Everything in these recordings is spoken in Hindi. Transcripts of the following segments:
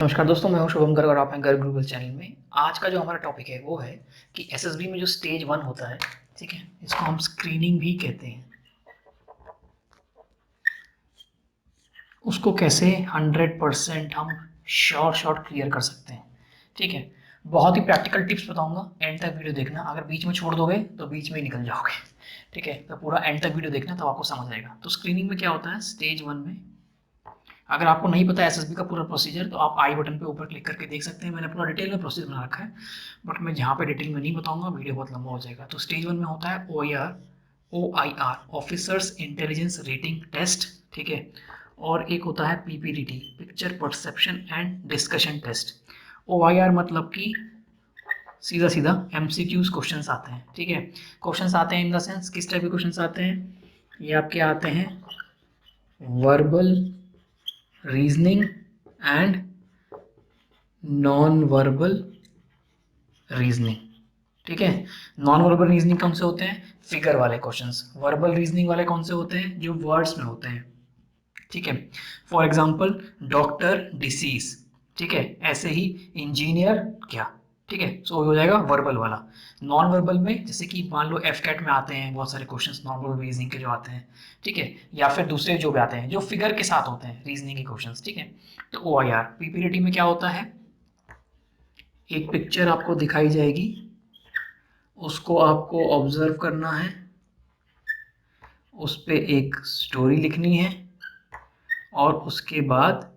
नमस्कार दोस्तों, मैं हूं शुभम गर्ग और आप हैं गर्ग ग्लोबल चैनल में। आज का जो हमारा टॉपिक है वो है कि एसएसबी में जो स्टेज 1 होता है, ठीक है, इसको हम स्क्रीनिंग भी कहते हैं। उसको कैसे 100% हम शॉर्ट क्लियर कर सकते हैं, ठीक है। बहुत ही प्रैक्टिकल टिप्स बताऊंगा, एंड तक वीडियो देखना। अगर बीच में छोड़ दोगे तो बीच में ही निकल जाओगे, ठीक है। तो पूरा एंड तक वीडियो देखना, तो आपको समझ आएगा। तो स्क्रीनिंग में क्या होता है स्टेज 1 में, अगर आपको नहीं पता है एसएसबी का पूरा प्रोसीजर, तो आप आई बटन पे ऊपर क्लिक करके देख सकते हैं। मैंने पूरा डिटेल में प्रोसीजर बना रखा है, बट मैं जहाँ पे डिटेल में नहीं बताऊंगा, वीडियो बहुत लंबा हो जाएगा। तो स्टेज 1 में होता है OIR, officers intelligence rating test, ठीक है। और एक होता है PPDT, picture perception and discussion test. OIR मतलब कि सीधा सीधा MCQs क्वेश्चंस आते हैं, ठीक है। क्वेश्चंस आते हैं इन द सेंस, किस टाइप के क्वेश्चंस आते हैं, ये आपके आते हैं verbal, reasoning and non verbal reasoning, ठीक है। नॉन वर्बल रीजनिंग कौन से होते हैं, फिगर वाले क्वेश्चंस। वर्बल रीजनिंग वाले कौन से होते हैं, जो वर्ड्स में होते हैं, ठीक है। फॉर एग्जांपल डॉक्टर डिसीज, ठीक है, ऐसे ही इंजीनियर क्या, ठीक है। सो हो जाएगा वर्बल वाला। नॉन वर्बल में जैसे कि मान लो एफ कैट में आते हैं बहुत सारे क्वेश्चंस नॉन वर्बल रीजनिंग के जो आते हैं, ठीक है। या फिर दूसरे जो भी आते हैं जो फिगर के साथ होते हैं रीजनिंग के क्वेश्चंस, ठीक है। तो OIR PPDT में क्या होता है, एक पिक्चर आपको दिखाई जाएगी, उसको आपको ऑब्जर्व करना है, उस पे एक स्टोरी लिखनी है, और उसके बाद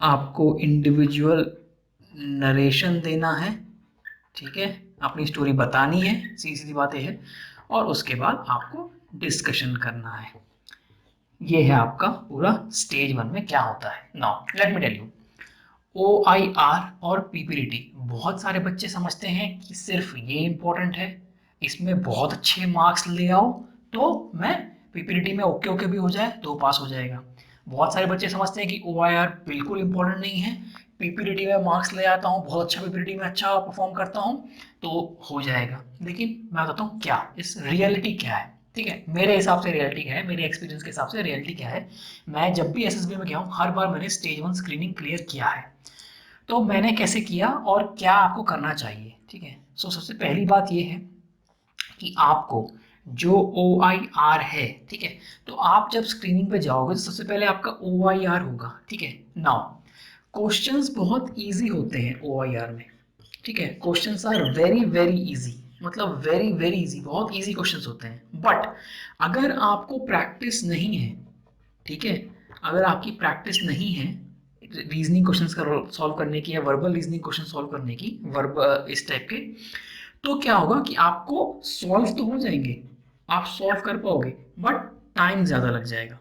आपको इंडिविजुअल नरेशन देना है, ठीक है। अपनी स्टोरी बतानी है, सीधी सीधी बातें है, और उसके बाद आपको डिस्कशन करना है। ये है आपका पूरा स्टेज 1 में क्या होता है। Now let me tell you, OIR और PPDT बहुत सारे बच्चे समझते हैं कि सिर्फ ये इंपॉर्टेंट है, इसमें बहुत अच्छे मार्क्स ले आओ तो मैं PPDT में ओके ओके भी हो जाए तो पास हो जाएगा। बहुत सारे बच्चे समझते हैं कि OIR बिल्कुल इंपॉर्टेंट नहीं है, PPDT में मार्क्स ले आता हूँ, बहुत अच्छा PPDT में अच्छा परफॉर्म करता हूँ तो हो जाएगा। लेकिन मैं बताता हूँ क्या इस रियलिटी क्या है, ठीक है। मेरे हिसाब से रियलिटी क्या है, मेरे एक्सपीरियंस के हिसाब से रियलिटी क्या है। मैं जब भी एसएसबी में गया हूँ, हर बार मैंने स्टेज 1 स्क्रीनिंग क्लियर किया है। तो मैंने कैसे किया और क्या आपको करना चाहिए, ठीक है। सो सबसे पहली बात ये है कि आपको जो OIR है, ठीक है, तो आप जब स्क्रीनिंग पे जाओगे तो सबसे पहले आपका OIR होगा, ठीक है। नाउ क्वेश्चंस बहुत इजी होते हैं OIR में, ठीक है। Questions are very very easy, मतलब वेरी वेरी इजी, बहुत इजी क्वेश्चंस होते हैं। बट अगर आपको प्रैक्टिस नहीं है, ठीक है, अगर आपकी प्रैक्टिस नहीं है रीजनिंग क्वेश्चंस का सॉल्व करने की या वर्बल रीजनिंग क्वेश्चन सॉल्व करने की, वर्ब इस टाइप के, तो क्या होगा कि आपको सॉल्व तो हो जाएंगे, आप सॉल्व कर पाओगे, बट टाइम ज़्यादा लग जाएगा,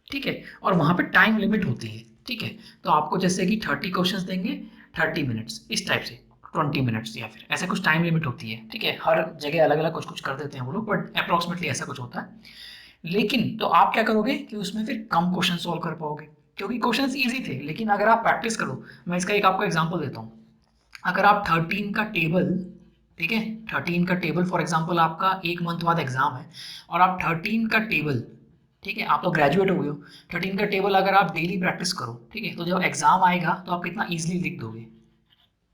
ठीक है। और वहां पे टाइम लिमिट होती है, ठीक है। तो आपको जैसे कि 30 क्वेश्चंस देंगे, 30 मिनट्स इस टाइप से, 20 मिनट्स या फिर ऐसे कुछ टाइम लिमिट होती है, ठीक है। हर जगह अलग अलग कुछ कुछ कर देते हैं वो लोग, बट अप्रॉक्सिमेटली ऐसा कुछ होता है। लेकिन तो आप क्या करोगे कि उसमें फिर कम क्वेश्चन सॉल्व कर पाओगे, क्योंकि क्वेश्चंस इजी थे। लेकिन अगर आप प्रैक्टिस करो, मैं इसका एक आपको एग्जांपल देता हूँ। अगर आप 13 का टेबल, ठीक है, 13 का टेबल फॉर एग्जांपल आपका एक मंथ बाद एग्जाम है, और आप 13 का टेबल, ठीक है, आप तो ग्रेजुएट हो गए हो, 13 का टेबल अगर आप डेली प्रैक्टिस करो, ठीक है, तो जब एग्जाम आएगा तो आप कितना इजीली लिख दोगे,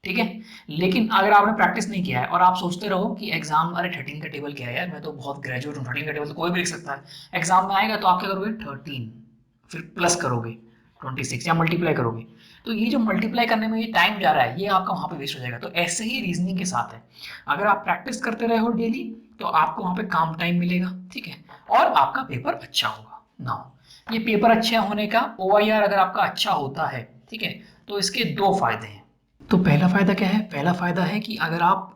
ठीक है। लेकिन अगर आपने प्रैक्टिस नहीं किया है और आप सोचते रहो कि एग्जाम, अरे 13 का टेबल क्या है यार, मैं तो बहुत ग्रेजुएट हूँ, 13 का टेबल तो कोई भी लिख सकता है, एग्जाम में आएगा तो आप क्या करोगे, 13 फिर प्लस करोगे 26 या मल्टीप्लाई करोगे, तो ये जो मल्टीप्लाई करने में ये टाइम जा रहा है, ये आपका वहां पे वेस्ट हो जाएगा। तो ऐसे ही रीजनिंग के साथ है, अगर आप प्रैक्टिस करते रहे हो डेली तो आपको वहां पे काम टाइम मिलेगा, ठीक है, और आपका पेपर अच्छा होगा। नाउ ये पेपर अच्छा होने का, OIR अगर आपका अच्छा होता है, ठीक है, तो इसके दो फायदे हैं। तो पहला फ़ायदा क्या है, पहला फ़ायदा है कि अगर आप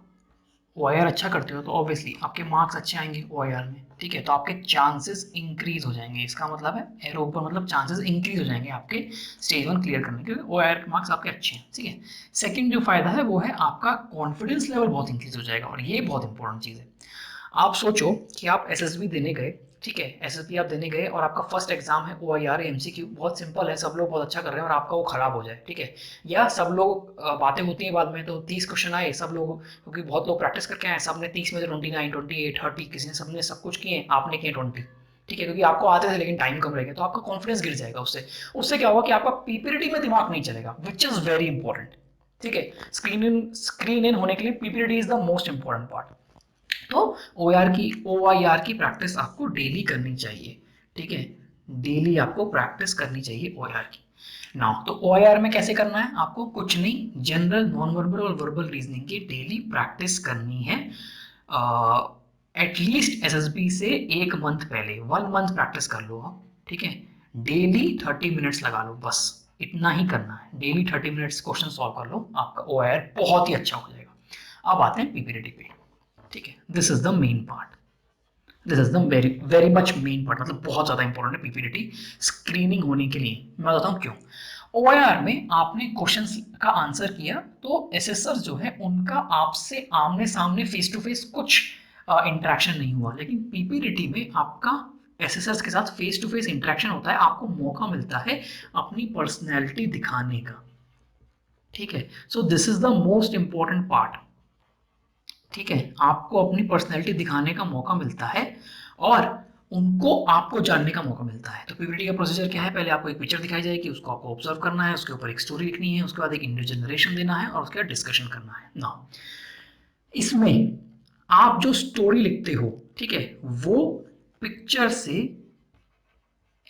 OIR अच्छा करते हो तो ऑब्वियसली आपके मार्क्स अच्छे आएंगे OIR में, ठीक है। तो आपके चांसेस इंक्रीज हो जाएंगे, इसका मतलब है एरो ऊपर, मतलब चांसेस इंक्रीज हो जाएंगे आपके स्टेज 1 क्लियर करने के, OIR के मार्क्स आपके अच्छे हैं, ठीक है। सेकंड जो फायदा है वो है आपका कॉन्फिडेंस लेवल बहुत इंक्रीज हो जाएगा, और ये बहुत इंपॉर्टेंट चीज़ है। आप सोचो कि आप एसएसबी देने गए, ठीक है, एसएसबी आप देने गए और आपका फर्स्ट एग्जाम है OIR MCQ, बहुत सिंपल है, सब लोग बहुत अच्छा कर रहे हैं, और आपका वो खराब हो जाए, ठीक है। या सब लोग बातें होती हैं बाद में, तो 30 क्वेश्चन आए, सब लोग, क्योंकि बहुत लोग प्रैक्टिस करके आए, सबने 30 में से 29, 28, 30, किसी ने, सबने सब कुछ किए, आपने किए 20, ठीक है, क्योंकि आपको आते थे लेकिन टाइम कम रहेगा तो आपका कॉन्फिडेंस गिर जाएगा। उससे उससे क्या होगा कि आपका पीपीटी में दिमाग नहीं चलेगा, विच इज वेरी इंपॉर्टेंट। ठीक है, स्क्रीन इन होने के लिए PPT is the most important part. तो OIR की प्रैक्टिस आपको डेली करनी चाहिए। ठीक है, डेली आपको प्रैक्टिस करनी चाहिए OIR की। नाउ तो OIR में कैसे करना है, आपको कुछ नहीं, जनरल, नॉन वर्बल और वर्बल रीजनिंग की डेली प्रैक्टिस करनी है। एटलीस्ट SSB से 1 मंथ पहले, 1 मंथ प्रैक्टिस कर लो आप। ठीक है, डेली 30 मिनट्स लगा लो, बस इतना ही करना है। डेली 30 मिनट्स क्वेश्चन सॉल्व कर लो, आपका OIR बहुत ही अच्छा हो जाएगा। अब आते हैं पीपीटी पे। ठीक है, this is the main part, this is the very very much main part, मतलब बहुत ज्यादा इंपॉर्टेंट है पीपीटी स्क्रीनिंग होने के लिए। मैं बताता हूँ क्यों। OIR में आपने क्वेश्चंस का आंसर किया तो एसेसर जो है उनका आपसे आमने सामने फेस टू फेस कुछ इंटरेक्शन नहीं हुआ, लेकिन पीपीटी में आपका एसेसर्स के साथ फेस टू फेस इंटरेक्शन होता है, आपको मौका मिलता है अपनी पर्सनैलिटी दिखाने का। ठीक है, so this is the most important part. ठीक है, आपको अपनी पर्सनैलिटी दिखाने का मौका मिलता है और उनको आपको जानने का मौका मिलता है। तो पीपीटी का प्रोसीजर क्या है, पहले आपको एक पिक्चर दिखाई जाएगी, उसको आपको ऑब्जर्व करना है, उसके ऊपर एक स्टोरी लिखनी है, उसके बाद एक इंडिविजुअल नरेशन देना है और उसके बाद डिस्कशन करना है। ना इसमें आप जो स्टोरी लिखते हो, ठीक है, वो पिक्चर से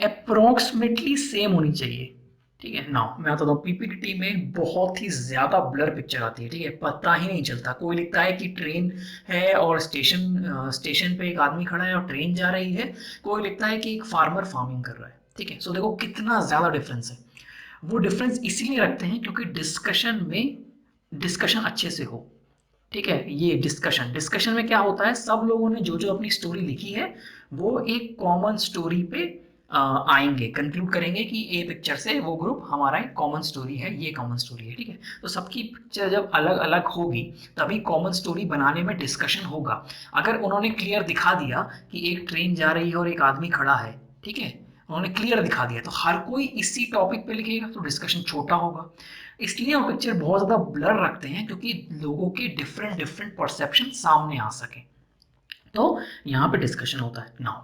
अप्रोक्सीमेटली सेम होनी चाहिए। ठीक है, नाउ मैं बताता हूँ, पीपीटी में बहुत ही ज्यादा ब्लर पिक्चर आती है। ठीक है, पता ही नहीं चलता, कोई लिखता है कि ट्रेन है और स्टेशन पे एक आदमी खड़ा है और ट्रेन जा रही है, कोई लिखता है कि एक फार्मर फार्मिंग कर रहा है। ठीक है, सो देखो कितना ज्यादा डिफरेंस है। वो डिफरेंस इसीलिए रखते हैं क्योंकि डिस्कशन अच्छे से हो। ठीक है, ये डिस्कशन में क्या होता है, सब लोगों ने जो जो अपनी स्टोरी लिखी है वो एक कॉमन स्टोरी पे आएंगे, कंक्लूड करेंगे कि ए पिक्चर से वो ग्रुप हमारा एक कॉमन स्टोरी है, ये कॉमन स्टोरी है। ठीक है, तो सबकी पिक्चर जब अलग अलग होगी तभी कॉमन स्टोरी बनाने में डिस्कशन होगा। अगर उन्होंने क्लियर दिखा दिया कि एक ट्रेन जा रही है और एक आदमी खड़ा है, ठीक है, उन्होंने क्लियर दिखा दिया तो हर कोई इसी टॉपिक पे लिखेगा तो डिस्कशन छोटा होगा। इसलिए वो पिक्चर बहुत ज्यादा ब्लर रखते हैं क्योंकि लोगों के डिफरेंट डिफरेंट परसेप्शन सामने आ सके। तो यहाँ पे डिस्कशन होता है। नाउ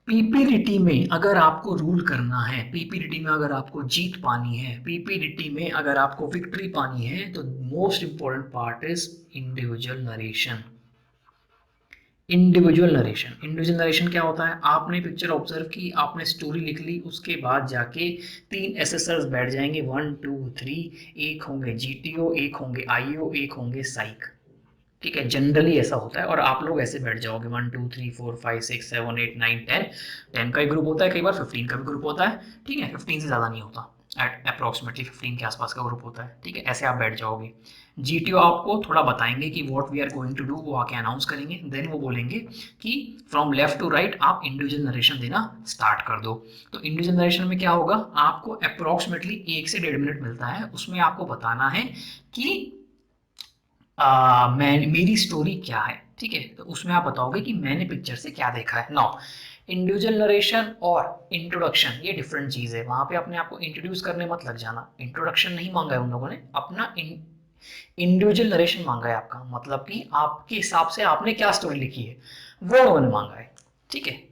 पीपीडीटी में अगर आपको रूल करना है, पीपीडीटी में अगर आपको जीत पानी है, पीपीडीटी में अगर आपको विक्ट्री पानी है, तो most important part is individual narration. Individual narration क्या होता है, आपने पिक्चर ऑब्जर्व की, आपने स्टोरी लिख ली, उसके बाद जाके 3 एसेसर्स बैठ जाएंगे, 1 2 3, एक होंगे जीटीओ, एक होंगे आईओ, एक होंगे साइक। ठीक है, जनरली ऐसा होता है और आप लोग ऐसे बैठ जाओगे 1 2 3 4 5 6 7 8 9 10। 10 का ही ग्रुप होता है, कई बार 15 का भी ग्रुप होता है। ठीक है, 15 से ज़्यादा नहीं होता, अप्रोक्सीमेटली 15 के आसपास का ग्रुप होता है। ठीक है, ऐसे आप बैठ जाओगे। जीटीओ आपको थोड़ा बताएंगे कि what we are going to do, वो आके अनाउंस करेंगे, देन वो बोलेंगे कि फ्रॉम लेफ्ट टू राइट आप इंडिविजुअल नरेशन देना स्टार्ट कर दो। तो इंडिविजुअल नरेशन में क्या होगा, आपको अप्रोक्सीमेटली 1 से 1.5 मिनट मिलता है, उसमें आपको बताना है कि मैं मेरी स्टोरी क्या है। ठीक है, तो उसमें आप बताओगे कि मैंने पिक्चर से क्या देखा है। नाउ इंडिविजुअल नरेशन और इंट्रोडक्शन ये डिफरेंट चीज है, वहां पे अपने आप को इंट्रोड्यूस करने मत लग जाना। इंट्रोडक्शन नहीं मांगा है उन लोगों ने, अपना इंडिविजुअल नरेशन मांगा है आपका, मतलब कि आपके हिसाब से आपने क्या स्टोरी लिखी है वो उन्होंने मांगा है। ठीक है,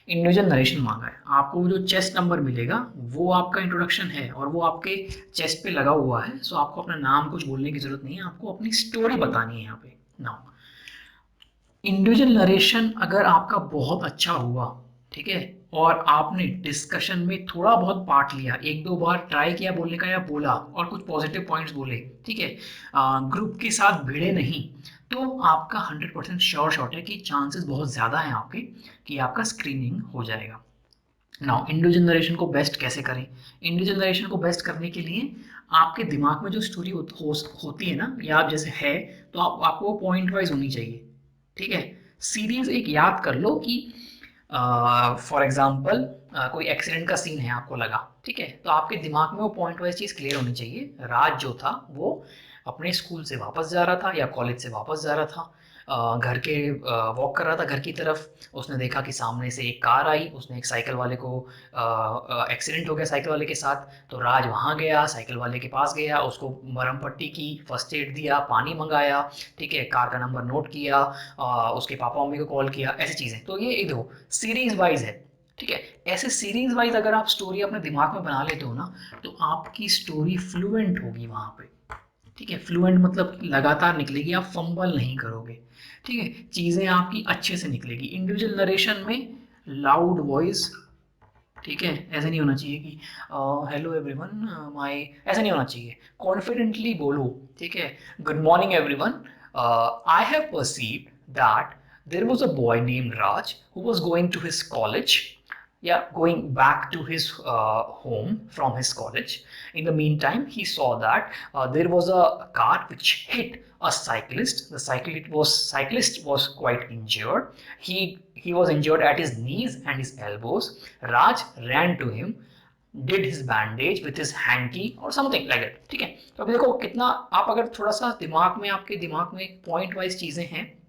इंडिविजुअल नरेशन मांगा है। आपको जो चेस्ट नंबर मिलेगा वो आपका इंट्रोडक्शन है और वो आपके चेस्ट पे लगा हुआ है, सो आपको अपना नाम कुछ बोलने की जरूरत नहीं है, आपको अपनी स्टोरी बतानी है यहाँ पे। नाउ इंडिविजुअल नरेशन अगर आपका बहुत अच्छा हुआ, ठीक है, और आपने डिस्कशन में थोड़ा बहुत पार्ट लिया, 1 2 बार ट्राई किया बोलने का या बोला और कुछ पॉजिटिव पॉइंट्स बोले, ठीक है, ग्रुप के साथ भिड़े नहीं, तो आपका 100% श्योर शॉट है कि चांसेस बहुत ज़्यादा हैं आपके कि आपका स्क्रीनिंग हो जाएगा। नाउ इंडिविजुअल नरेशन को बेस्ट कैसे करें, इंडिविजुअल नरेशन को बेस्ट करने के लिए आपके दिमाग में जो स्टोरी होती है ना, या आप जैसे है, तो आपको पॉइंट वाइज होनी चाहिए। ठीक है, सीरीज एक याद कर लो कि फॉर एग्जाम्पल कोई एक्सीडेंट का सीन है आपको लगा, ठीक है, तो आपके दिमाग में वो पॉइंट वाइज चीज क्लियर होनी चाहिए। राज जो था वो अपने स्कूल से वापस जा रहा था या कॉलेज से वापस जा रहा था, घर के वॉक कर रहा था घर की तरफ, उसने देखा कि सामने से एक कार आई, उसने एक साइकिल वाले को एक्सीडेंट हो गया साइकिल वाले के साथ। तो राज वहाँ गया, साइकिल वाले के पास गया, उसको मरहम पट्टी की, फर्स्ट एड दिया, पानी मंगाया, ठीक है, कार का नंबर नोट किया, उसके पापा मम्मी को कॉल किया, ऐसी चीज़ें। तो ये देखो सीरीज वाइज है, ठीक है। ऐसे सीरीज वाइज अगर आप स्टोरी अपने दिमाग में बना लेते हो ना, तो आपकी स्टोरी फ्लुएंट होगी वहाँ पे, ठीक है। फ्लुएंट मतलब लगातार निकलेगी, आप फंबल नहीं करोगे, ठीक है। चीज़ें आपकी अच्छे से निकलेगी। इंडिविजुअल नरेशन में लाउड वॉइस, ठीक है, ऐसा नहीं होना चाहिए कि हेलो एवरीवन माय, ऐसा नहीं होना चाहिए। कॉन्फिडेंटली बोलो, ठीक है। Good morning everyone, I have perceived that there was a boy named Raj who was going to his college, yeah, going back to his home from his college. In the meantime, he saw that there was a car which hit a cyclist. The cyclist was quite injured. He was injured at his knees and his elbows. Raj ran to him, did his bandage with his hanky or something like that, ठीक है। तो अभी देखो कितना, आप अगर थोड़ा सा दिमाग में, आपके दिमाग में पॉइंट वाइज चीजें हैं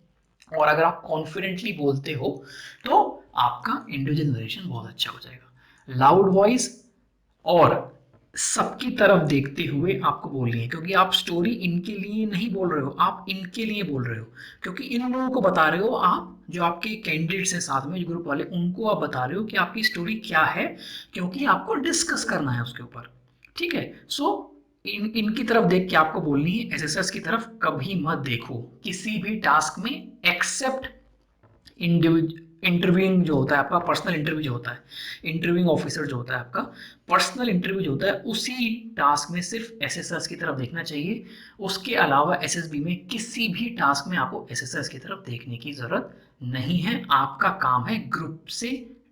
और अगर आप कॉन्फिडेंटली बोलते हो, तो आपका इंडिविजुअल नरेशन बहुत अच्छा हो जाएगा। लाउड वॉइस और सबकी तरफ देखते हुए आपको बोलनी है, क्योंकि आप स्टोरी इनके लिए नहीं बोल रहे हो, आप इनके लिए बोल रहे हो, क्योंकि इन लोगों को बता रहे हो आप, जो आपके कैंडिडेट्स हैं साथ में, जो ग्रुप वाले, उनको आप बता रहे हो कि आपकी स्टोरी क्या है, क्योंकि आपको डिस्कस करना है उसके ऊपर, ठीक है। सो इनकी तरफ देख के आपको बोलनी है, एसएसएस की तरफ कभी मत देखो किसी भी टास्क में, एक्सेप्ट इंटरव्यूइंग जो होता है आपका, पर्सनल इंटरव्यू जो होता है, इंटरव्यूइंग ऑफिसर जो होता है आपका, पर्सनल इंटरव्यू जो होता है, उसी टास्क में सिर्फ एसएसएस की तरफ देखना चाहिए। उसके अलावा एसएसबी में किसी भी टास्क में आपको एसएसएस की तरफ देखने की जरूरत नहीं है। आपका काम है ग्रुप से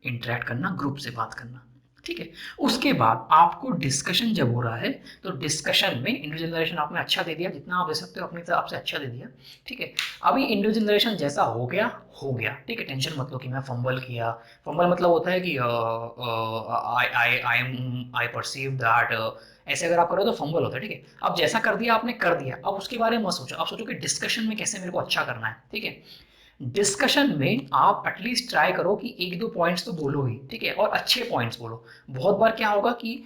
इंटरेक्ट करना, ग्रुप से बात करना, ठीक है। उसके बाद आपको डिस्कशन जब हो रहा है, तो डिस्कशन में इंडिविजुअल नरेशन आपने अच्छा दे दिया, जितना आप दे सकते हो अपनी तरफ से अच्छा दे दिया, ठीक है। अभी इंडिविजुअल नरेशन जैसा हो गया हो गया, ठीक है, टेंशन मत लो कि मैं फंबल किया। फंबल मतलब होता है कि आई परसीव दैट, ऐसे अगर आप करो तो फंबल होता है, ठीक है। अब जैसा कर दिया आपने, कर दिया, अब उसके बारे में मत सोचो, आप सोचो कि डिस्कशन में कैसे मेरे को अच्छा करना है, ठीक है। डिस्कशन में आप एटलीस्ट ट्राई करो कि एक दो पॉइंट्स तो बोलो ही, ठीक है, और अच्छे पॉइंट्स बोलो। बहुत बार क्या होगा कि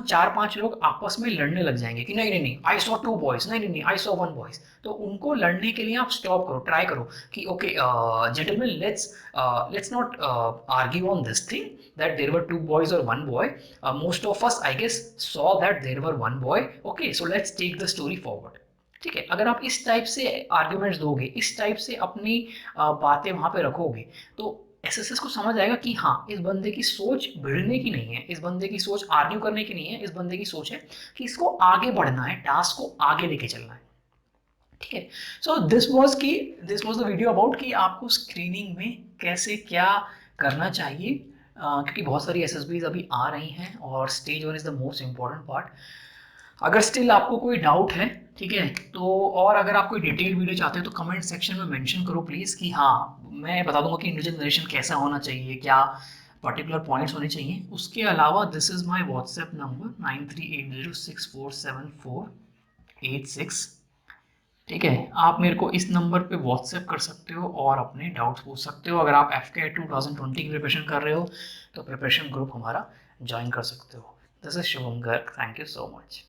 चार पांच लोग आपस में लड़ने लग जाएंगे कि नहीं नहीं नहीं आई सॉ टू बॉयज, नहीं नहीं नहीं आई सॉ वन बॉयज। तो उनको लड़ने के लिए आप स्टॉप करो, ट्राई करो कि okay gentleman, let's not argue on this thing that there were two boys और one boy, most of us I guess saw that there were one boy, okay so let's take the story forward, ठीक है। अगर आप इस टाइप से आर्ग्यूमेंट्स दोगे, इस टाइप से अपनी बातें वहां पे रखोगे, तो एसएसएस को समझ आएगा कि हाँ, इस बंदे की सोच भिड़ने की नहीं है, इस बंदे की सोच आर्ग्यू करने की नहीं है, इस बंदे की सोच है कि इसको आगे बढ़ना है, टास्क को आगे लेके चलना है, ठीक है। So this was the video about कि आपको स्क्रीनिंग में कैसे क्या करना चाहिए, क्योंकि बहुत सारी एसएसबीज अभी आ रही हैं और stage one is the most important part. अगर स्टिल आपको कोई डाउट है, ठीक है, तो और अगर आप कोई डिटेल वीडियो चाहते हो तो कमेंट सेक्शन में मेंशन करो प्लीज़ कि हाँ, मैं बता दूंगा कि इंडिविजुअल नरेशन कैसा होना चाहिए, क्या पर्टिकुलर पॉइंट्स होने चाहिए। उसके अलावा this is my WhatsApp number 9380647486, ठीक है। आप मेरे को इस नंबर पे व्हाट्सएप कर सकते हो और अपने डाउट्स पूछ सकते हो। अगर आप एफ के 2020 की प्रिपरेशन कर रहे हो तो प्रिपरेशन ग्रुप हमारा ज्वाइन कर सकते हो। This is Shubham Garg, thank you so much.